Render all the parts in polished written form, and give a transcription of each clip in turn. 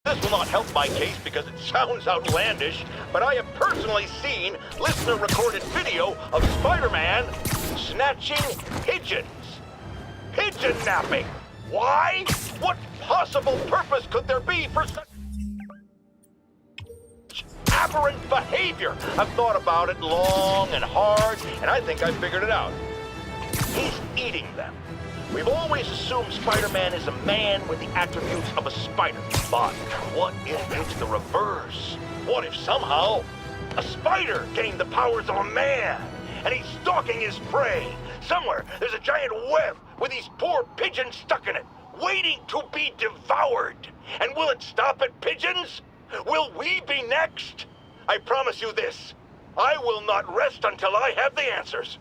This will not help my case because it sounds outlandish, but I have personally seen listener-recorded video of Spider-Man snatching pigeons. Pigeon napping! Why? What possible purpose could there be for such aberrant behavior? I've thought about it long and hard, and I think I've figured it out. He's eating them. We've always assumed Spider-Man is a man with the attributes of a spider. But what if it's the reverse? What if somehow a spider gained the powers of a man, and he's stalking his prey? Somewhere there's a giant web with these poor pigeons stuck in it, waiting to be devoured. And will it stop at pigeons? Will we be next? I promise you this. I will not rest until I have the answers.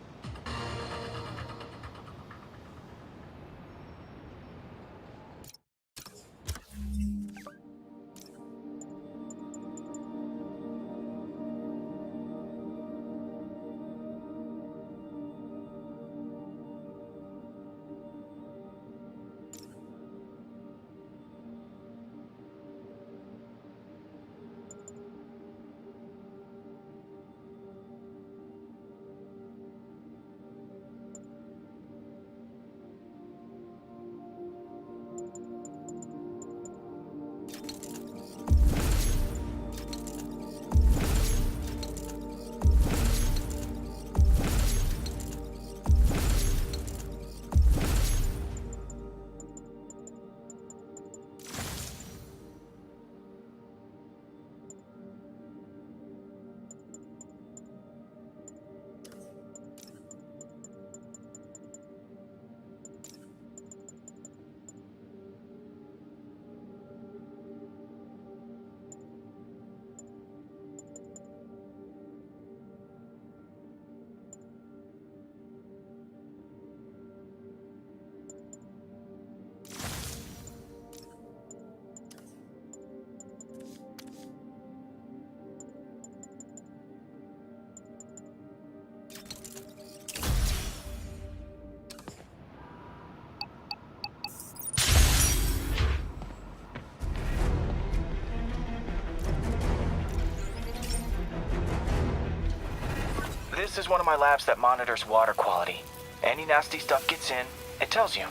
This is one of my labs that monitors water quality. Any nasty stuff gets in, it tells you.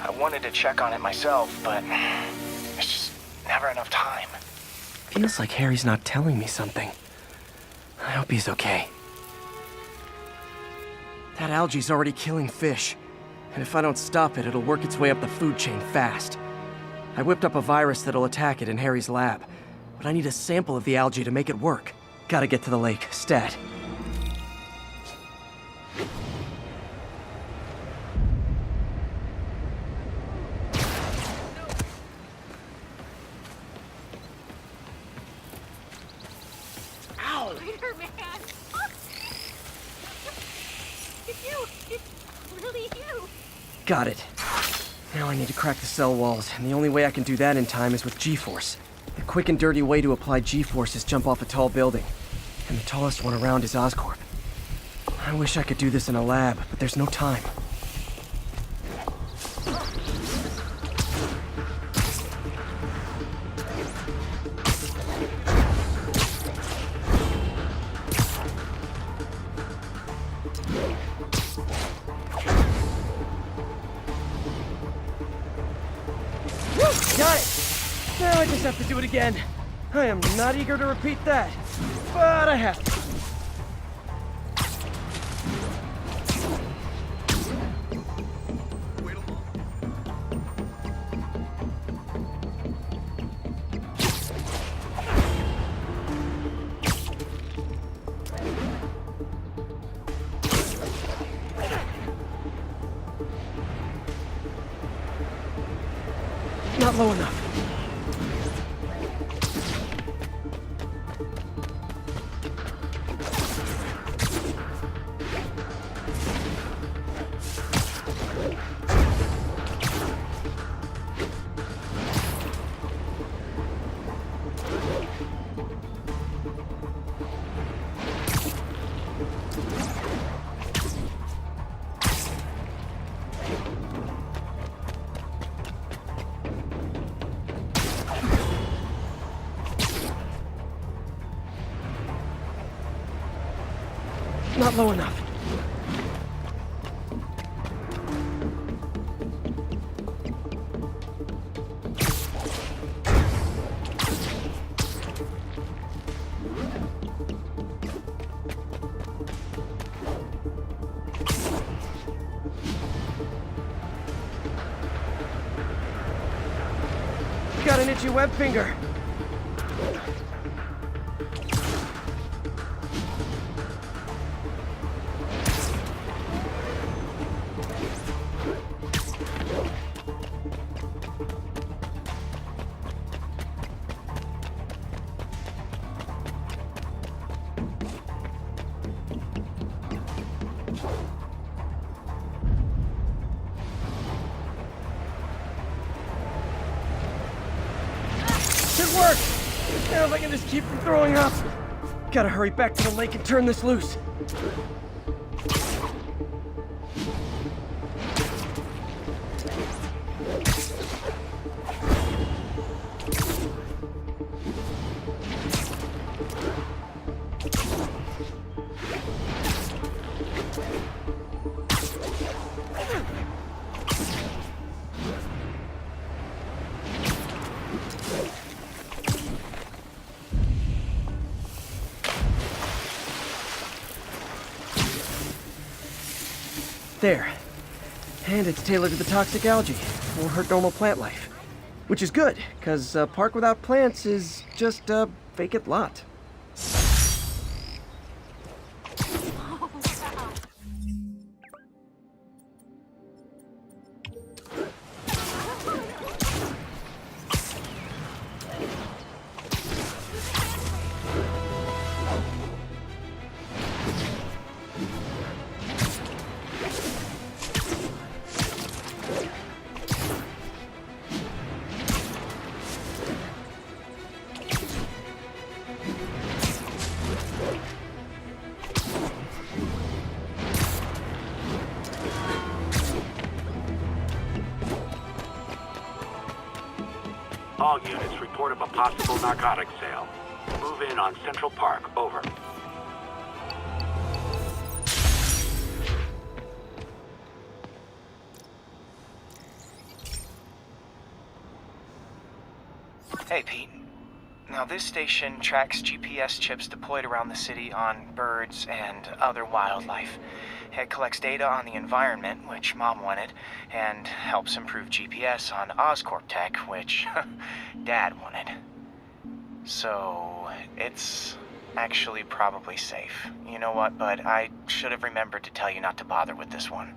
I wanted to check on it myself, but there's just never enough time. Feels like Harry's not telling me something. I hope he's okay. That algae's already killing fish. And if I don't stop it, it'll work its way up the food chain fast. I whipped up a virus that'll attack it in Harry's lab. But I need a sample of the algae to make it work. Gotta get to the lake, stat. Spider-Man! It's you! It's really you! Got it. Now I need to crack the cell walls, and the only way I can do that in time is with G-Force. The quick and dirty way to apply G-Force is jump off a tall building. And the tallest one around is Oscorp. I wish I could do this in a lab, but there's no time. Got it! Now I just have to do it again. I am not eager to repeat that, but I have to. Not low enough. not low enough. Got an itchy web finger. It worked! Now if I can just keep from throwing up. Gotta hurry back to the lake and turn this loose. There. And it's tailored to the toxic algae. Won't hurt normal plant life. Which is good, because a park without plants is just a vacant lot. Oh, wow. All units report of a possible narcotics sale. Move in on Central Park. Over. Hey, Pete. Now, this station tracks GPS chips deployed around the city on birds and other wildlife. It collects data on the environment, which Mom wanted, and helps improve GPS on Oscorp tech, which Dad wanted. So, it's actually probably safe. You know what, bud? I should have remembered to tell you not to bother with this one.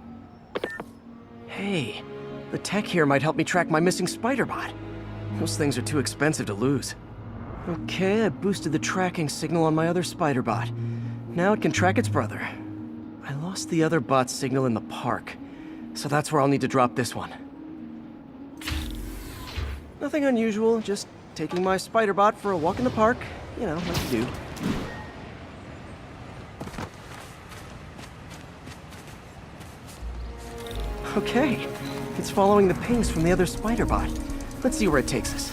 Hey, the tech here might help me track my missing Spider-Bot. Those things are too expensive to lose. Okay, I boosted the tracking signal on my other Spider-Bot. Now it can track its brother. I lost the other bot's signal in the park, so that's where I'll need to drop this one. Nothing unusual, just taking my Spider-Bot for a walk in the park. You know, like you do. Okay, it's following the pings from the other Spider-Bot. Let's see where it takes us.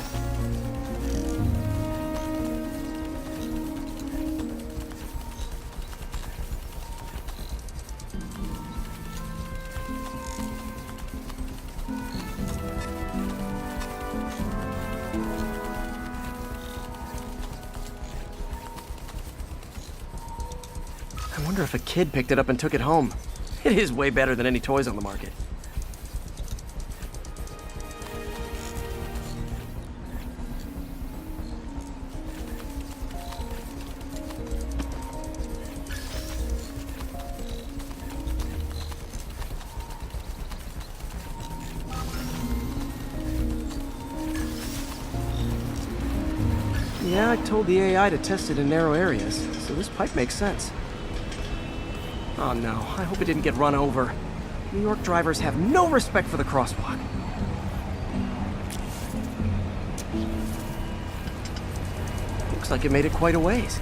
I wonder if a kid picked it up and took it home. It is way better than any toys on the market. Yeah, I told the AI to test it in narrow areas, so this pipe makes sense. Oh no, I hope it didn't get run over. New York drivers have no respect for the crosswalk. Looks like it made it quite a ways.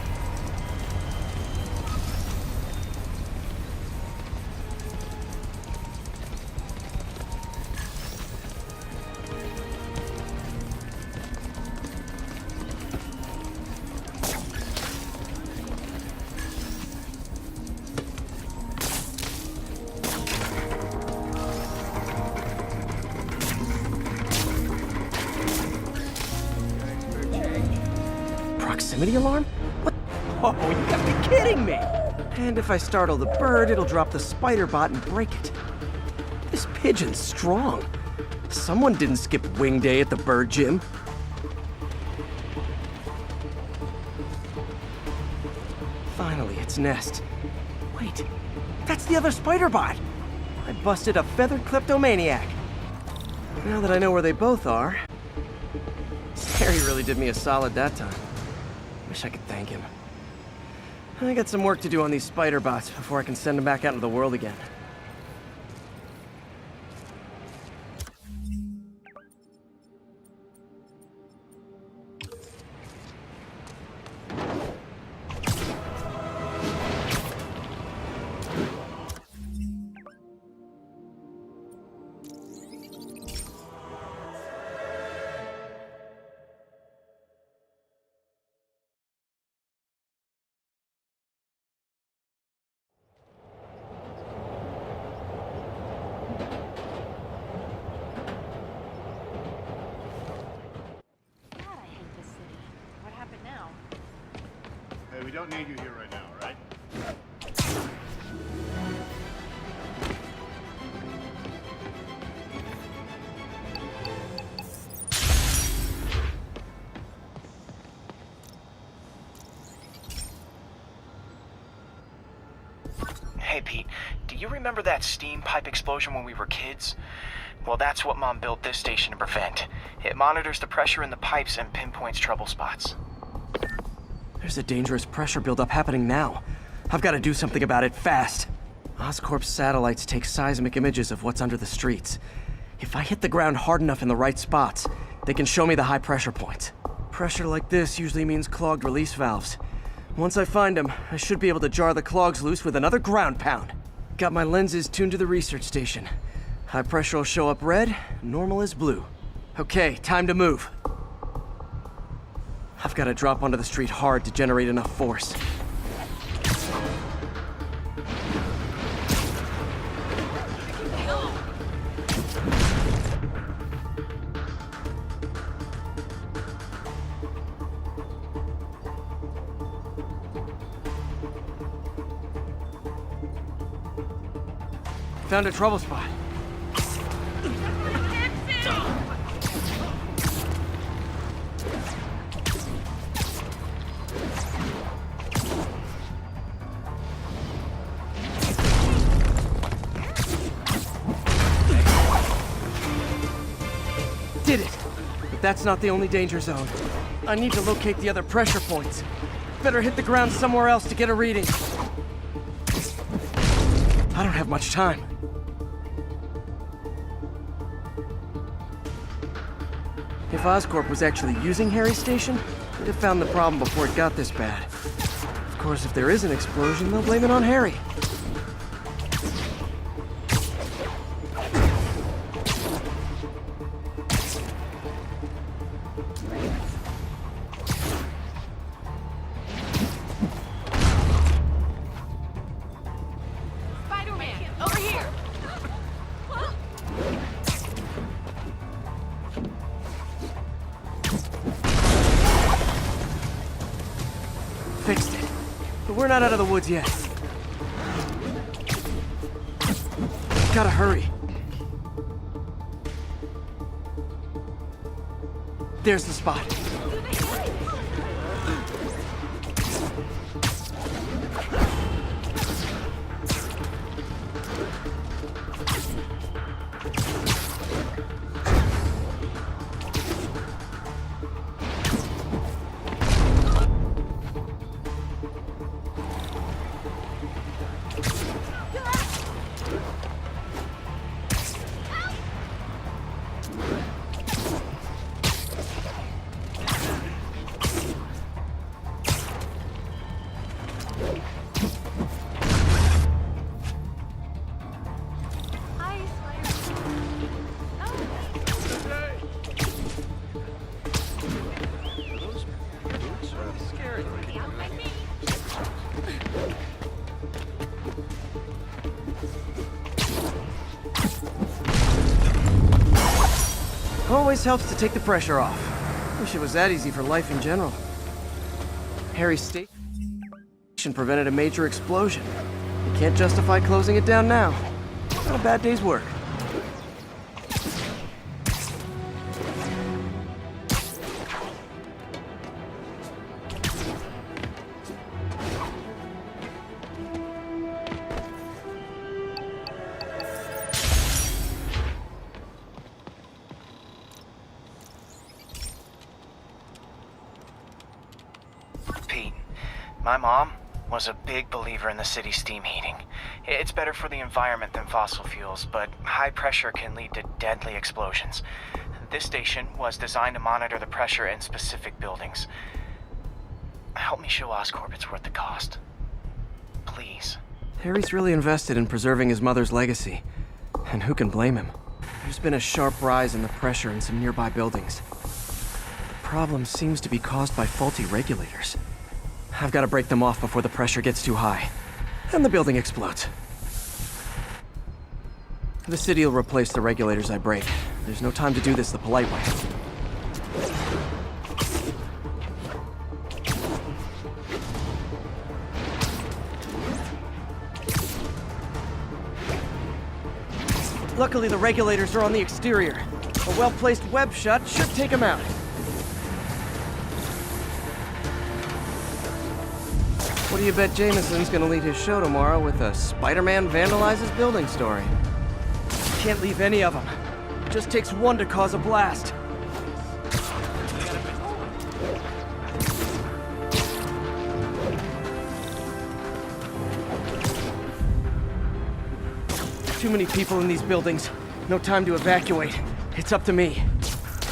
proximity alarm? What? Oh, you gotta be kidding me! And if I startle the bird, it'll drop the spider bot and break it. This pigeon's strong. Someone didn't skip wing day at the bird gym. Finally, its nest. Wait, that's the other spider bot! I busted a feathered kleptomaniac. Now that I know where they both are, Harry really did me a solid that time. Wish I could thank him. I got some work to do on these spider bots before I can send them back out into the world again. God, I hate this city. What happened now? Hey, we don't need you here right now, all right? Hey, Pete, do you remember that steam pipe explosion when we were kids? Well, that's what Mom built this station to prevent. It monitors the pressure in the pipes and pinpoints trouble spots. There's a dangerous pressure buildup happening now. I've got to do something about it fast. Oscorp's satellites take seismic images of what's under the streets. If I hit the ground hard enough in the right spots, they can show me the high pressure points. Pressure like this usually means clogged release valves. Once I find them, I should be able to jar the clogs loose with another ground pound. Got my lenses tuned to the research station. High pressure will show up red, normal is blue. Okay, time to move. I've got to drop onto the street hard to generate enough force. Found a trouble spot. Did it! But that's not the only danger zone. I need to locate the other pressure points. Better hit the ground somewhere else to get a reading. I don't have much time. If Oscorp was actually using Harry's station, they'd have found the problem before it got this bad. Of course, if there is an explosion, they'll blame it on Harry. Spider-Man, over here! Fixed it. But we're not out of the woods yet. Gotta hurry. There's the spot. Hi, Spider-Man. Oh, hey. Out my feet. Always helps to take the pressure off. Wish it was that easy for life in general. Harry's station prevented a major explosion. You can't justify closing it down now. Not a bad day's work. Pete, my mom was a big believer in the city's steam heating. It's better for the environment than fossil fuels, but high pressure can lead to deadly explosions. This station was designed to monitor the pressure in specific buildings. Help me show Oscorp it's worth the cost. Please. Harry's really invested in preserving his mother's legacy. And who can blame him? There's been a sharp rise in the pressure in some nearby buildings. The problem seems to be caused by faulty regulators. I've got to break them off before the pressure gets too high. And the building explodes. The city will replace the regulators I break. There's no time to do this the polite way. Luckily, the regulators are on the exterior. A well-placed web shot should take them out. What do you bet Jameson's gonna lead his show tomorrow with a Spider-Man vandalizes building story? Can't leave any of them. It just takes one to cause a blast. Too many people in these buildings. No time to evacuate. It's up to me.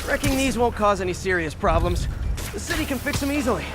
Wrecking these won't cause any serious problems. The city can fix them easily.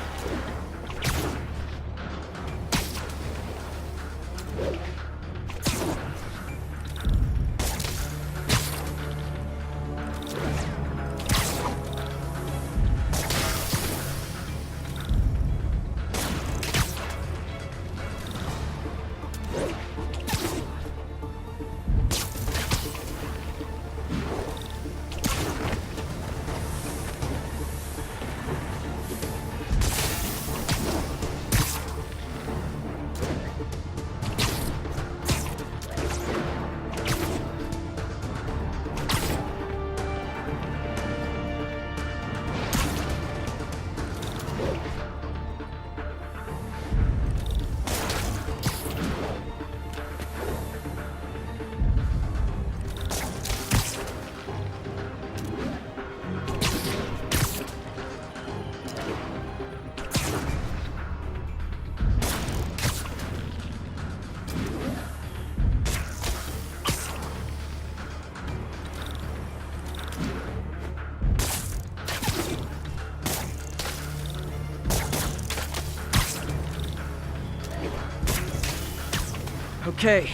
Okay,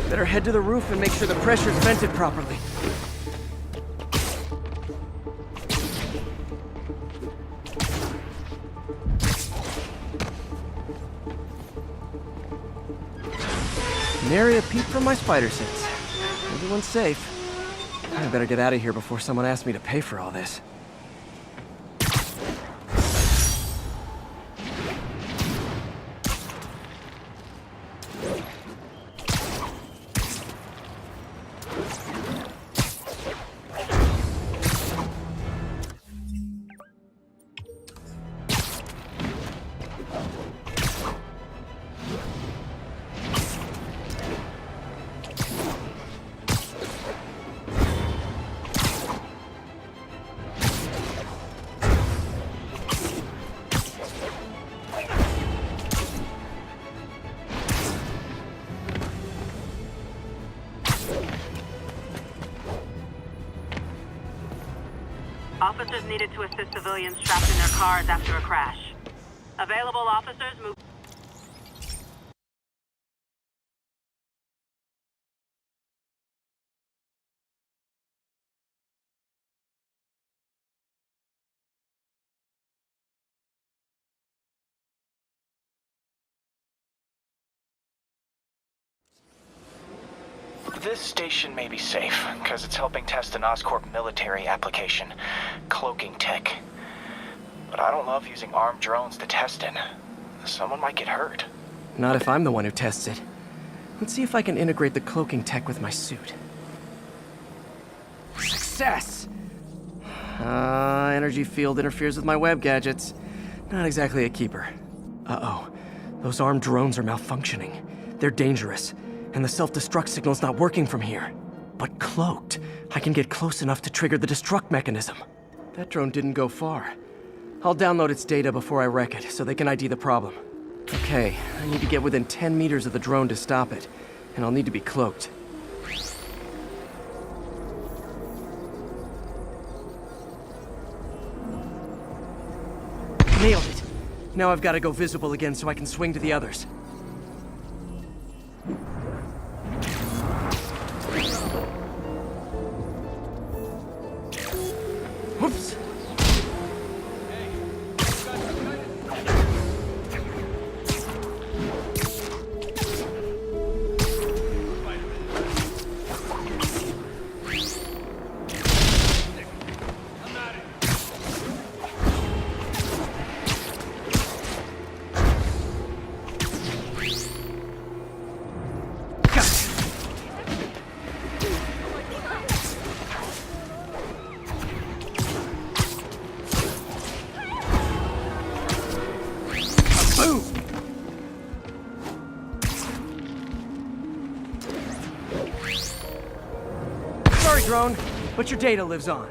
better head to the roof and make sure the pressure's vented properly. Nary a peep from my spider sense. Everyone's safe. I better get out of here before someone asks me to pay for all this. Officers needed to assist civilians trapped in their cars after a crash. Available officers move. This station may be safe, because it's helping test an Oscorp military application, cloaking tech. but I don't love using armed drones to test it. Someone might get hurt. Not if I'm the one who tests it. Let's see if I can integrate the cloaking tech with my suit. Success! Energy field interferes with my web gadgets. Not exactly a keeper. Uh-oh. Those armed drones are malfunctioning. They're dangerous, and the self-destruct signal's not working from here. But cloaked, I can get close enough to trigger the destruct mechanism. That drone didn't go far. I'll download its data before I wreck it, so they can ID the problem. Okay, I need to get within 10 meters of the drone to stop it, and I'll need to be cloaked. Nailed it! Now I've got to go visible again so I can swing to the others. Whoops! Sorry, drone, but your data lives on.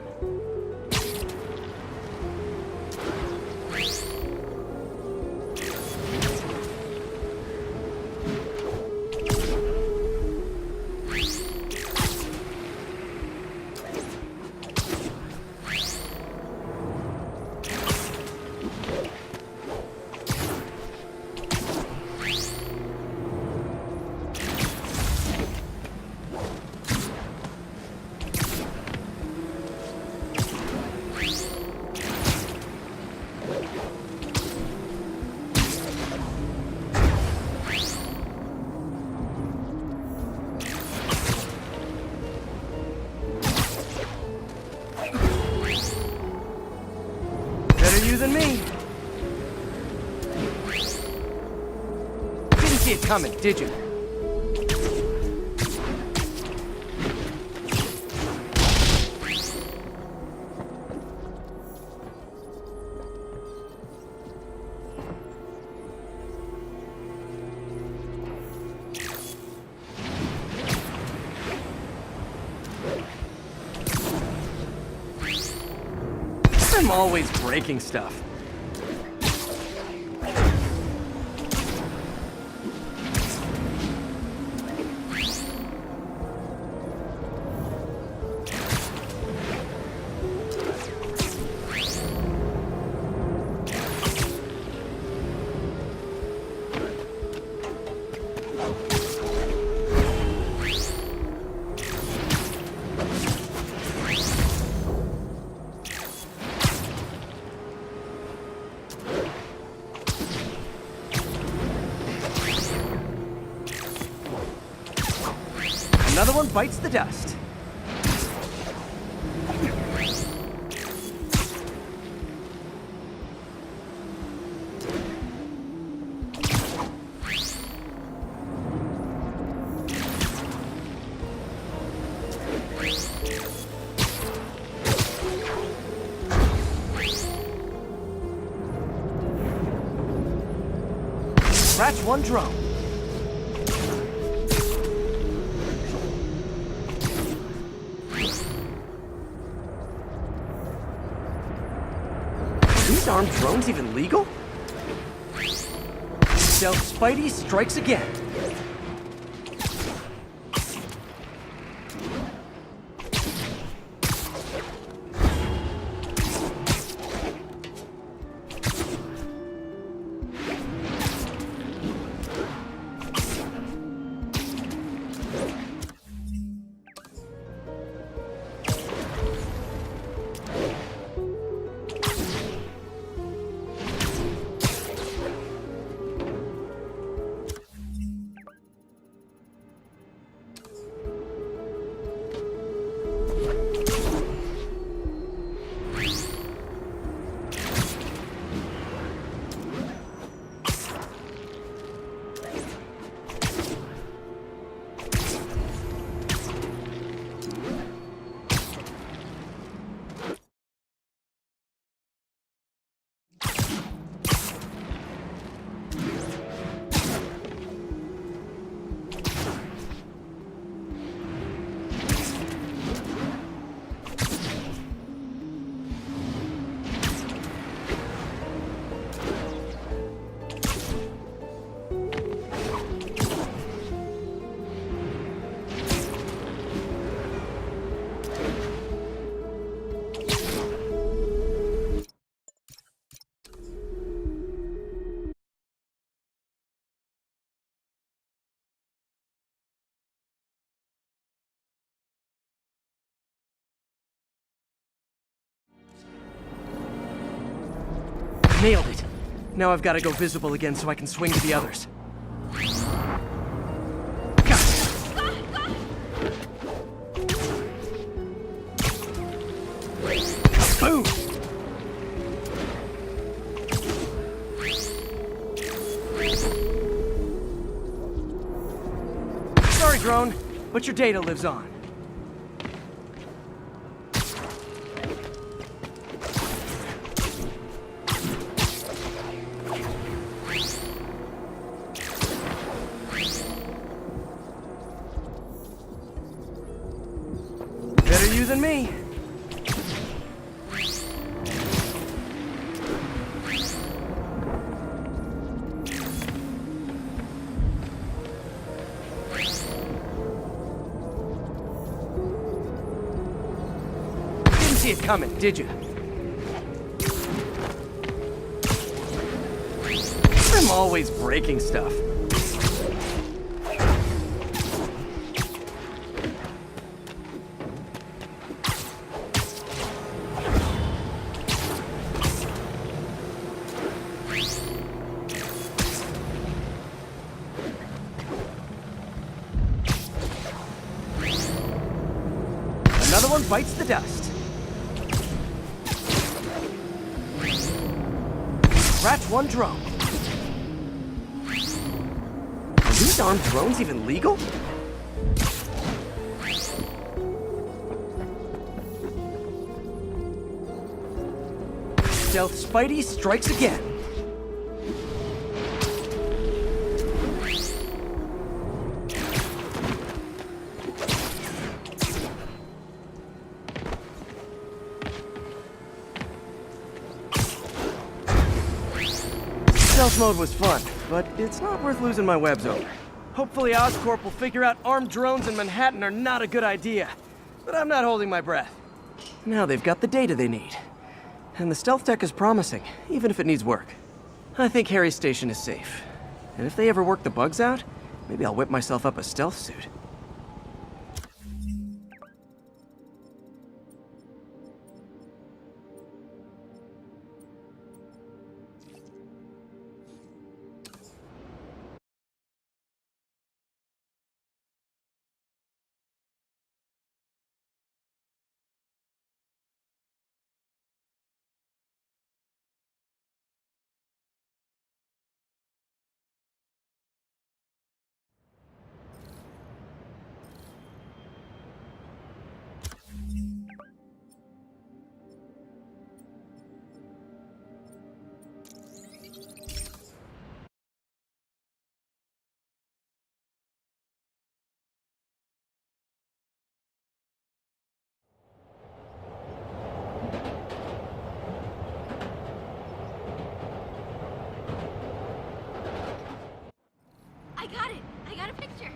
Better you than me. Didn't see it coming, did you? I'm always breaking stuff. Another one bites the dust. Scratch one drone. These armed drones even legal? Stealth Spidey strikes again. Nailed it. Now I've got to go visible again so I can swing to the others. Boom! Sorry, drone, but your data lives on. Better you than me. Didn't see it coming, did you? I'm always breaking stuff. Another one bites the dust. Scratch one drone. Are these armed drones even legal? Stealth Spidey strikes again. Stealth mode was fun, but it's not worth losing my webs over. Hopefully Oscorp will figure out armed drones in Manhattan are not a good idea. But I'm not holding my breath. Now they've got the data they need. And the stealth tech is promising, even if it needs work. I think Harry's station is safe. And if they ever work the bugs out, maybe I'll whip myself up a stealth suit. I got it. I got a picture.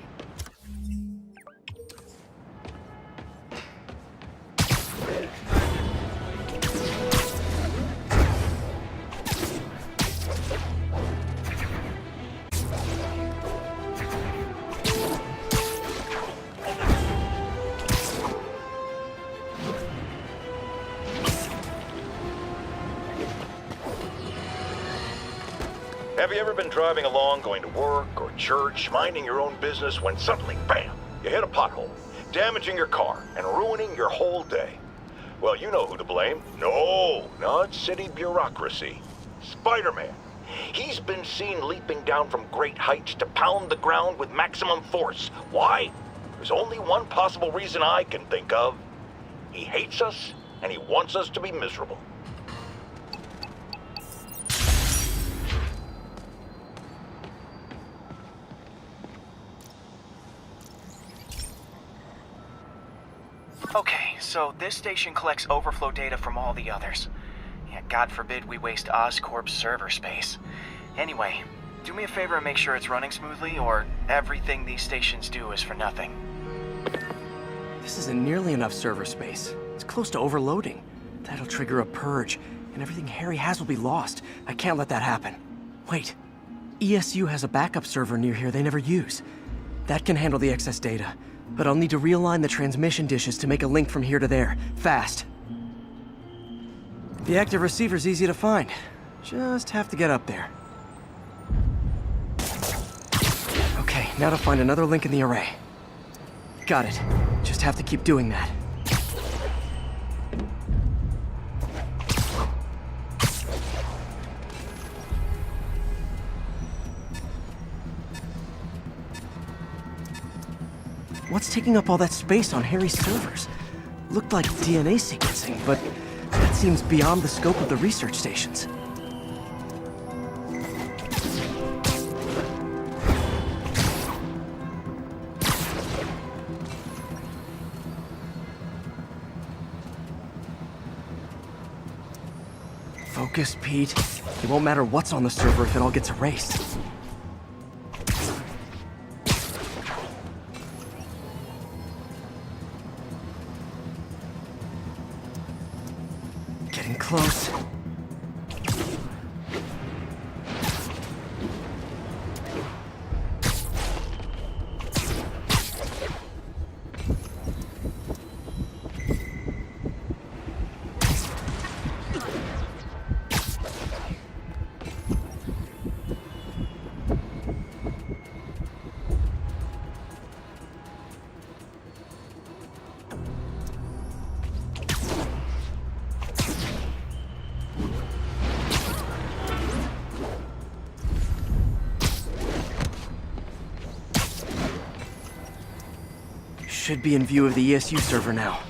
Have you ever been driving along, going to work or church, minding your own business, when suddenly, bam, you hit a pothole, damaging your car and ruining your whole day? Well, you know who to blame. No, not city bureaucracy. Spider-Man. He's been seen leaping down from great heights to pound the ground with maximum force. Why? There's only one possible reason I can think of. He hates us, and he wants us to be miserable. Okay, so this station collects overflow data from all the others. Yeah, God forbid we waste Oscorp's server space. Anyway, do me a favor and make sure it's running smoothly, or everything these stations do is for nothing. This isn't nearly enough server space. It's close to overloading. That'll trigger a purge, and everything Harry has will be lost. I can't let that happen. Wait. ESU has a backup server near here they never use. That can handle the excess data, but I'll need to realign the transmission dishes to make a link from here to there, fast. The active receiver's easy to find. Just have to get up there. Okay, now to find another link in the array. Got it. Just have to keep doing that. What's taking up all that space on Harry's servers? Looked like DNA sequencing, but that seems beyond the scope of the research stations. Focus, Pete. It won't matter what's on the server if it all gets erased. Getting close. Should be in view of the ESU server now.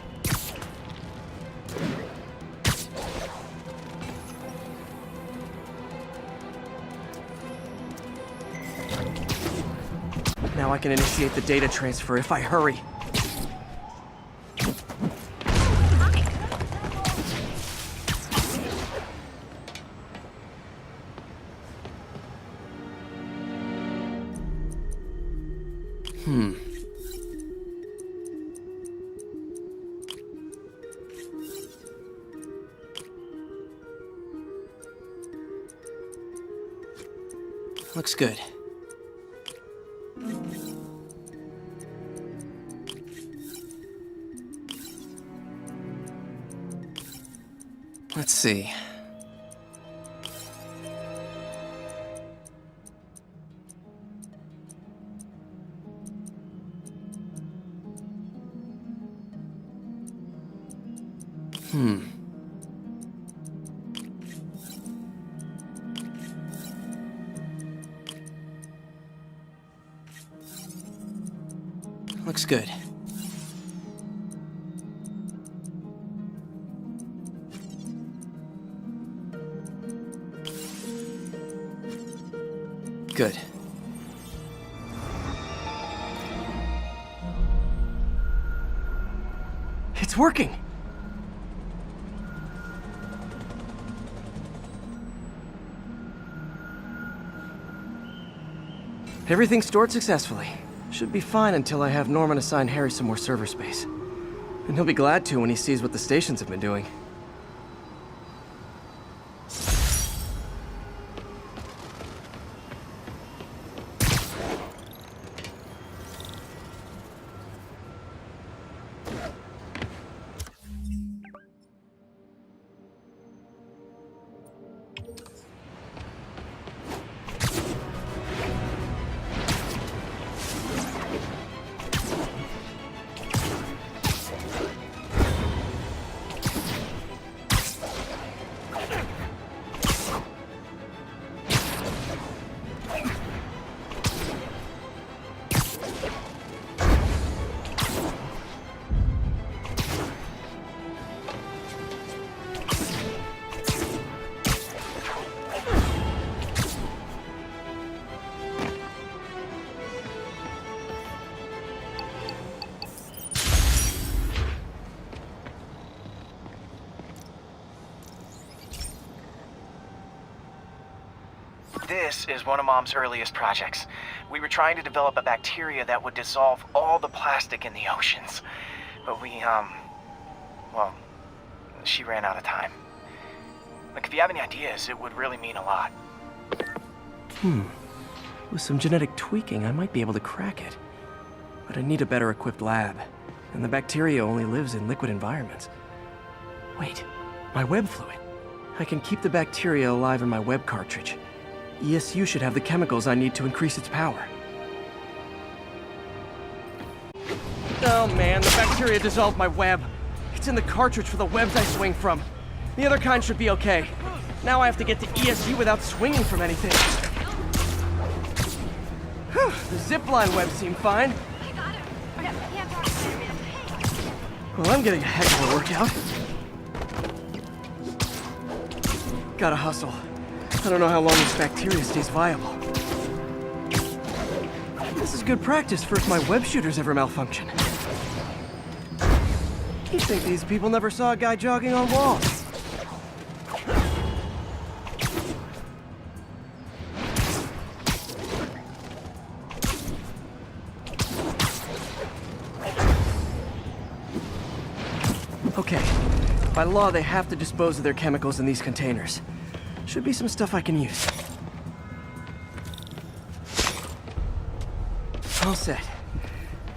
Now I can initiate the data transfer if I hurry. Looks good. Let's see. Looks good. Good. It's working! Everything stored successfully. Should be fine until I have Norman assign Harry some more server space. And he'll be glad to when he sees what the stations have been doing. This is one of Mom's earliest projects. We were trying to develop a bacteria that would dissolve all the plastic in the oceans. But well, she ran out of time. Like, if you have any ideas, it would really mean a lot. With some genetic tweaking, I might be able to crack it. But I need a better equipped lab. And the bacteria only lives in liquid environments. Wait, my web fluid. I can keep the bacteria alive in my web cartridge. ESU should have the chemicals I need to increase its power. Oh man, the bacteria dissolved my web. It's in the cartridge for the webs I swing from. The other kind should be okay. Now I have to get to ESU without swinging from anything. Whew, the zipline webs seem fine. I got him. Okay, we can't talk, Spider-Man. Hey. Well, I'm getting a heck of a workout. Gotta hustle. I don't know how long this bacteria stays viable. This is good practice for if my web shooters ever malfunction. You'd think these people never saw a guy jogging on walls. Okay. By law, they have to dispose of their chemicals in these containers. Should be some stuff I can use. All set.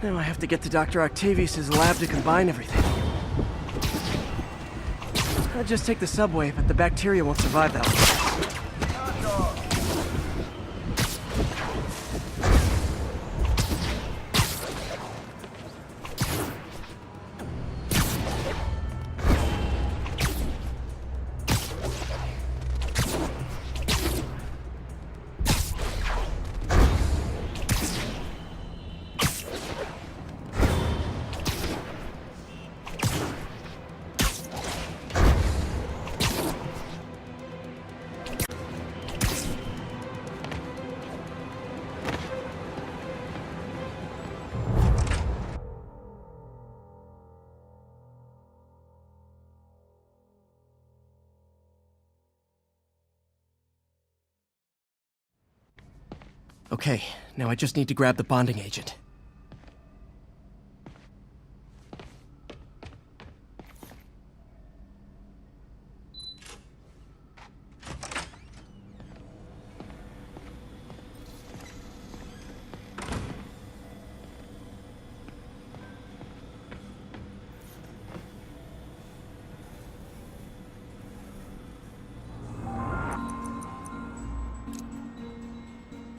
Now I have to get to Dr. Octavius' lab to combine everything. I'd just take the subway, but the bacteria won't survive that long. Okay, now I just need to grab the bonding agent.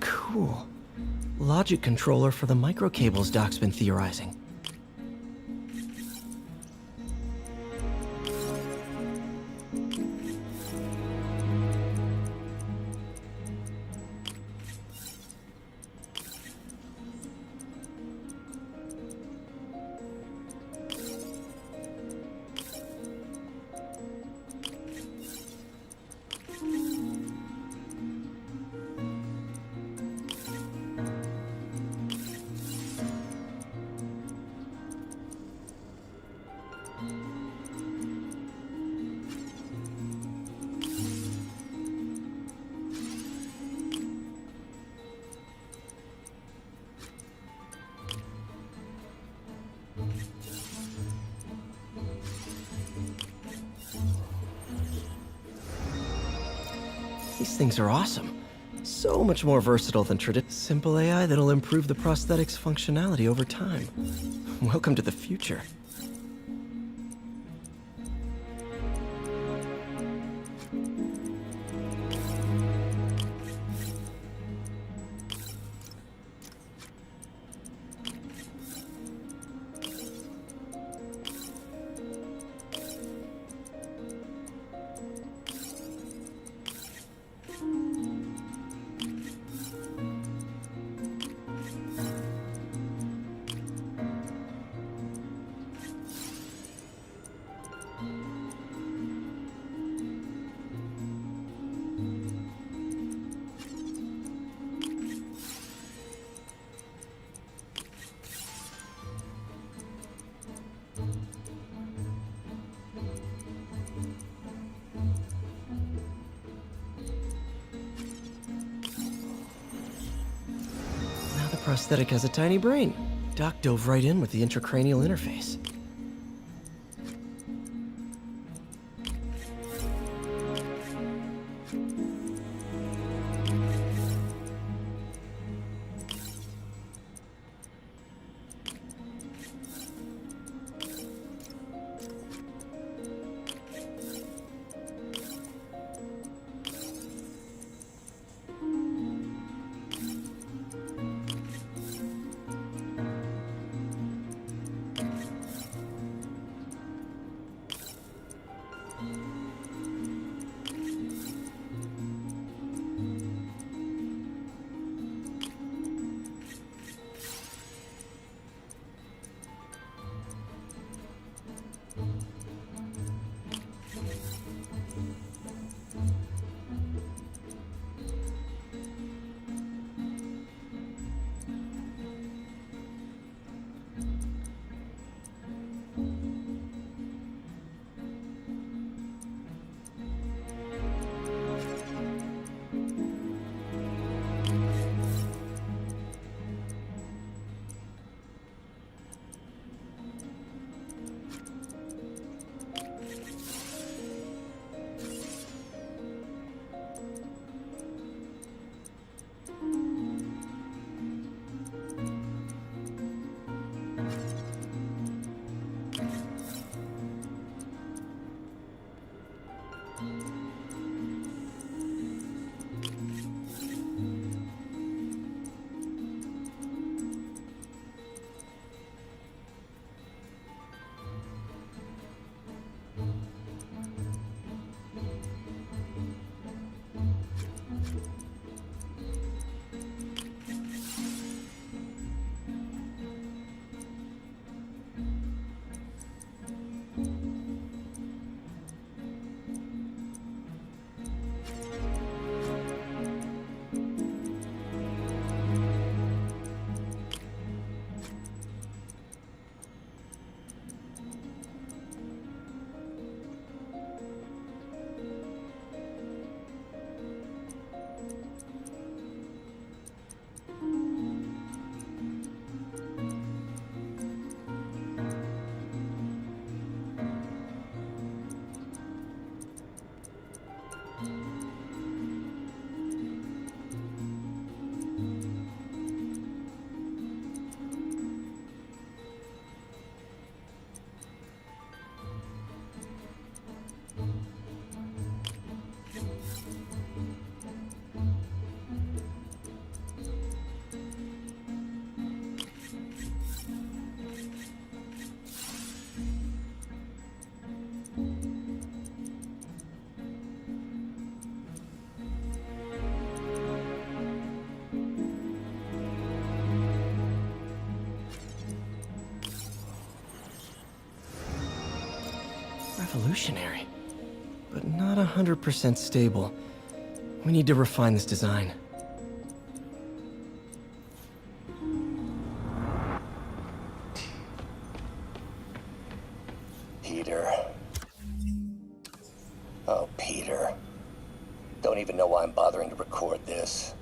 Cool. Logic controller for the microcables Doc's been theorizing. These things are awesome. So much more versatile than traditional simple AI that'll improve the prosthetic's functionality over time. Welcome to the future. Prosthetic has a tiny brain. Doc dove right in with the intracranial interface. Revolutionary, but not 100% stable. We need to refine this design. Peter. Oh, Peter. Don't even know why I'm bothering to record this.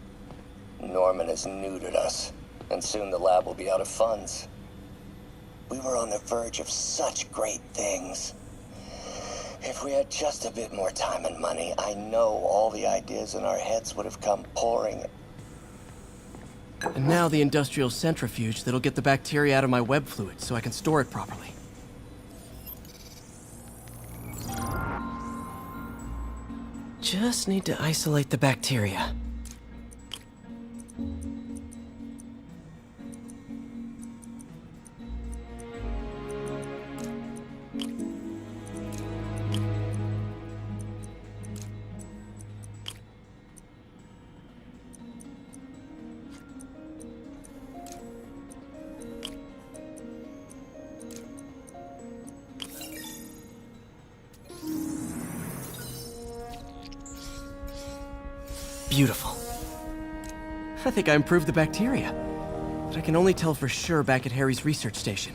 Norman has neutered us, and soon the lab will be out of funds. We were on the verge of such great things. If we had just a bit more time and money, I know all the ideas in our heads would have come pouring. And now the industrial centrifuge that'll get the bacteria out of my web fluid so I can store it properly. Just need to isolate the bacteria. Beautiful. I think I improved the bacteria, but I can only tell for sure back at Harry's research station.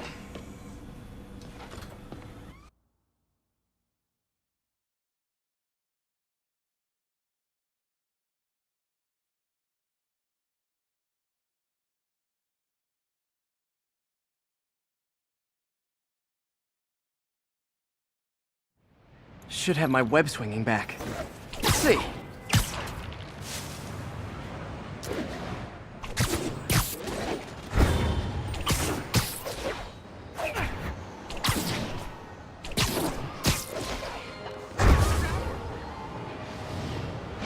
Should have my web swinging back. Let's see.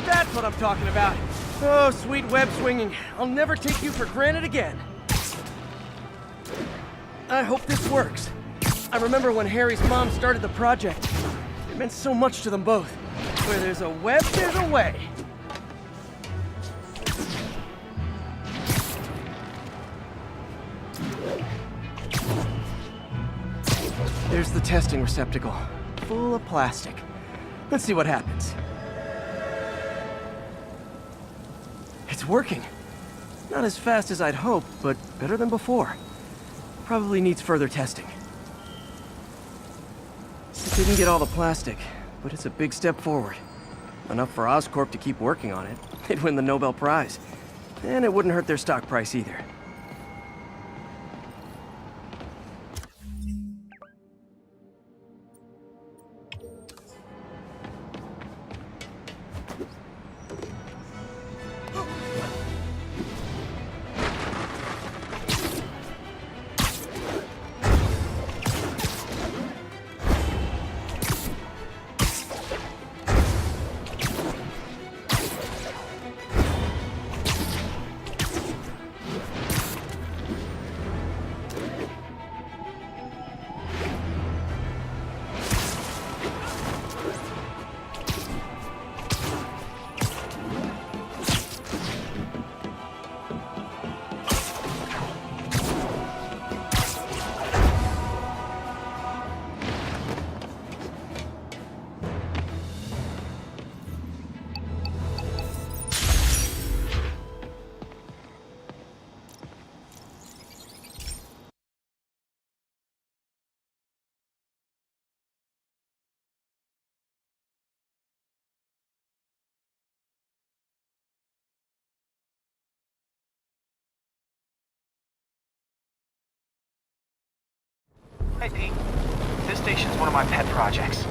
That's what I'm talking about. Oh, sweet web swinging. I'll never take you for granted again. I hope this works. I remember when Harry's mom started the project. It meant so much to them both. Where there's a web, there's a way. There's the testing receptacle, full of plastic. Let's see what happens. It's working. Not as fast as I'd hoped, but better than before. Probably needs further testing. It didn't get all the plastic, but it's a big step forward. Enough for Oscorp to keep working on it. They'd win the Nobel Prize. And it wouldn't hurt their stock price either. Hey, Pete. This station's one of my pet projects.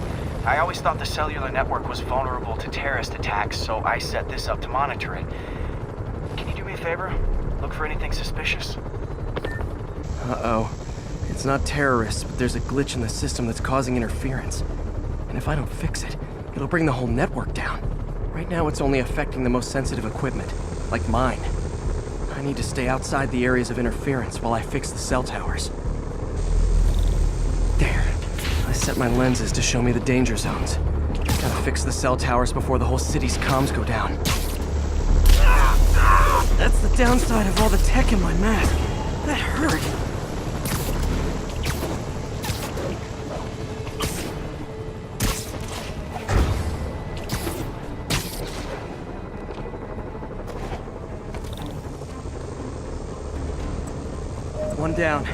I always thought the cellular network was vulnerable to terrorist attacks, so I set this up to monitor it. Can you do me a favor? Look for anything suspicious? Uh-oh. It's not terrorists, but there's a glitch in the system that's causing interference. And if I don't fix it, it'll bring the whole network down. Right now, it's only affecting the most sensitive equipment, like mine. I need to stay outside the areas of interference while I fix the cell towers. There. I set my lenses to show me the danger zones. Gotta fix the cell towers before the whole city's comms go down. That's the downside of all the tech in my mask. That hurt. One down.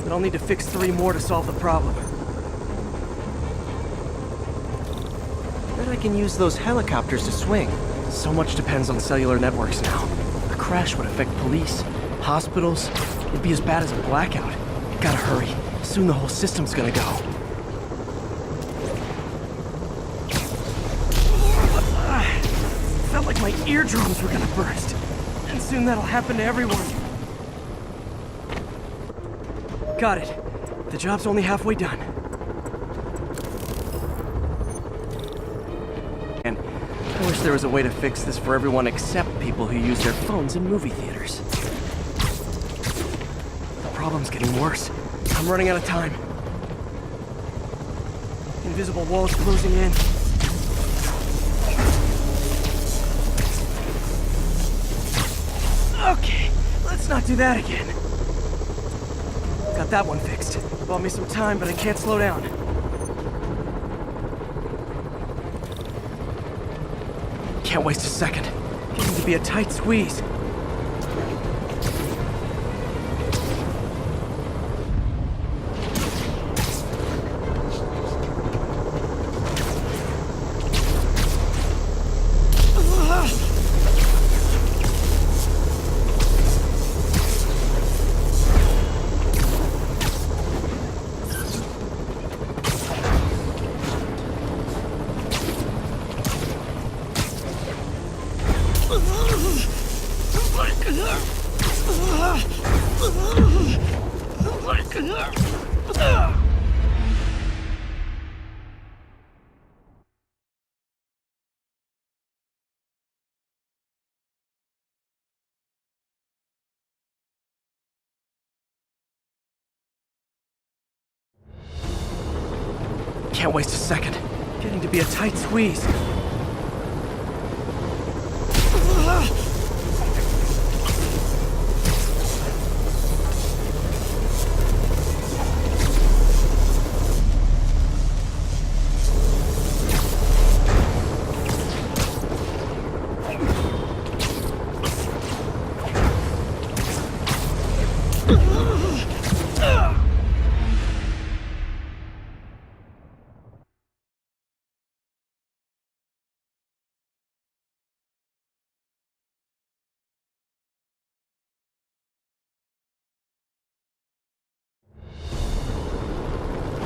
But I'll need to fix 3 more to solve the problem. Bet I can use those helicopters to swing. So much depends on cellular networks now. A crash would affect police, hospitals. It'd be as bad as a blackout. Gotta hurry. Soon the whole system's gonna go. Felt like my eardrums were gonna burst. And soon that'll happen to everyone. Got it. The job's only halfway done. And I wish there was a way to fix this for everyone except people who use their phones in movie theaters. The problem's getting worse. I'm running out of time. Invisible walls closing in. Okay, let's not do that again. Got that one fixed. Bought me some time, but I can't slow down. Can't waste a second. Getting to be a tight squeeze. Can't waste a second. Getting to be a tight squeeze.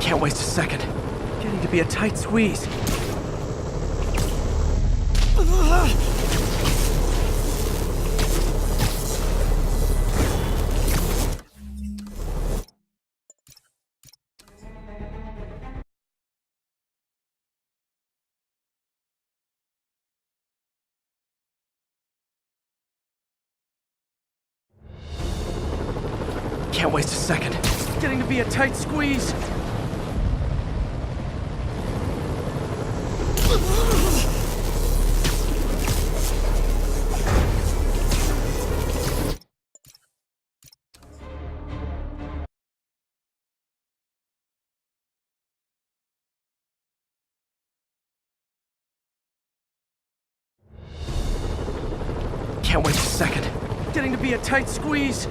Can't waste a second. Getting to be a tight squeeze. Can't waste a second. Getting to be a tight squeeze. Can't waste a second. Getting to be a tight squeeze.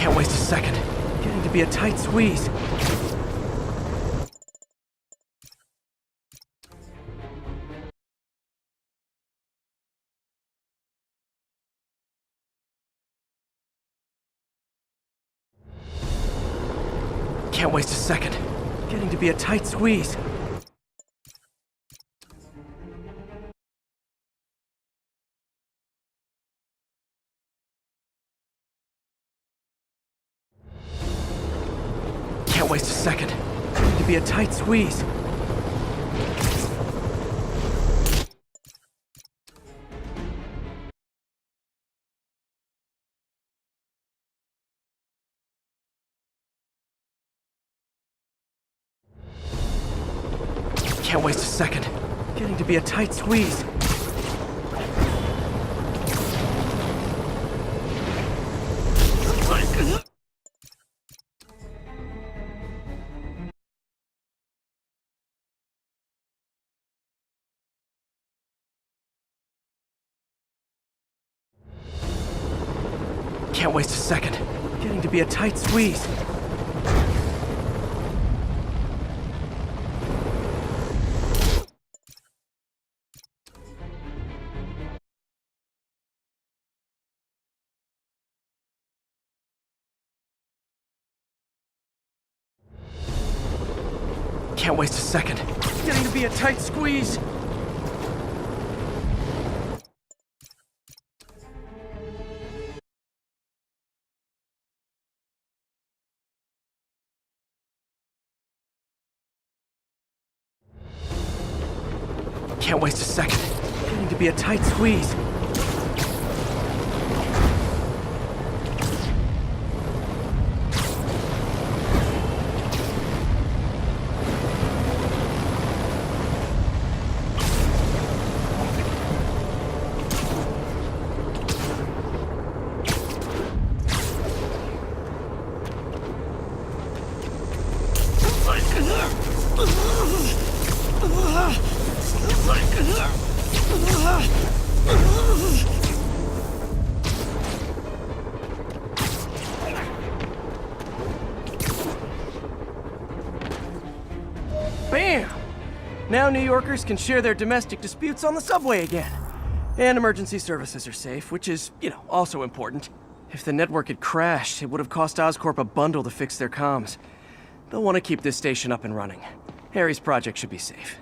Can't waste a second. Getting to be a tight squeeze. Can't waste a second. Getting to be a tight squeeze. Can't waste a second. Getting to be a tight squeeze. Can't waste a second. Getting to be a tight squeeze. Can't waste a second. Getting to be a tight squeeze. Can't waste a second. Getting to be a tight squeeze. Can't waste a second. Getting to be a tight squeeze. Bam! Now New Yorkers can share their domestic disputes on the subway again. And emergency services are safe, which is, also important. If the network had crashed, it would have cost Oscorp a bundle to fix their comms. They'll want to keep this station up and running. Harry's project should be safe.